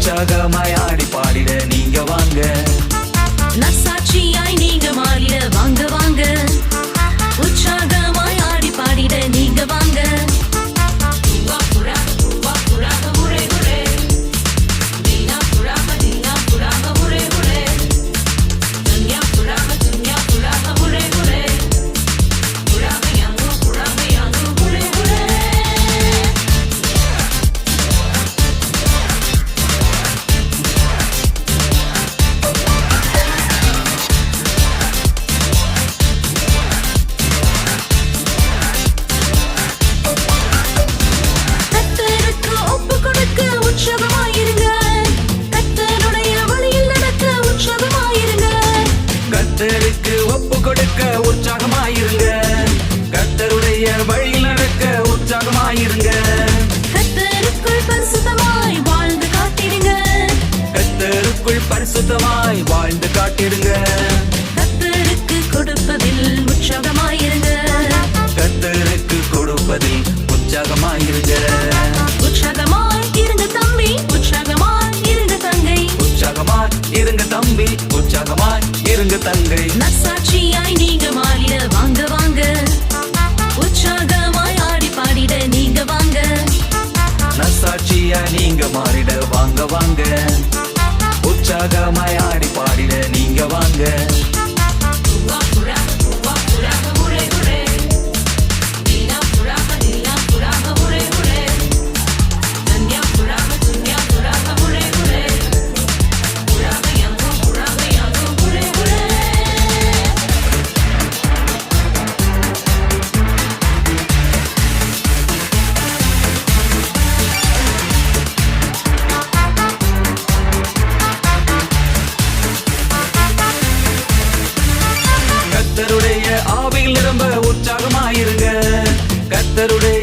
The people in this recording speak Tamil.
உற்சாகமாய் ஆடி பாடிட நீங்க வாங்க. நற்சாட்சியாய் நீங்க மாறிட வாங்க வாங்க. உற்சாகமாய் ஆடி பாடிட நீங்க வாங்க. கர்த்தருக்கு ஒப்பு கொடுக்க உற்சாகமாயிருங்க. கர்த்தருடைய வழியில் நடக்க உற்சாகமாயிருங்க. கர்த்தருக்குள் பரிசுத்தமாய் வாழ்ந்து காட்டிடுங்க. கர்த்தருக்குள் பரிசுத்தமாய் வாழ்ந்து காட்டிடுங்க. கர்த்தருக்கு கொடுப்பதில் உற்சாகமாயிருங்க. கர்த்தருக்கு கொடுப்பதில் உற்சாகமாயிருங்க. உற்சாகமாய் இருங்க தம்பி, உற்சாகமாய் இருங்க தங்கை. உற்சாகமாய் இருங்க தம்பி, உற்சாகமாய் இருங்க தங்கை. நற்சாட்சியாய் நீங்க மாறிட வாங்க வாங்க. உற்சாகமாய் ஆடி பாடிட நீங்க வாங்க. நற்சாட்சியா நீங்க மாறிட வாங்க வாங்க. உற்சாகமாய்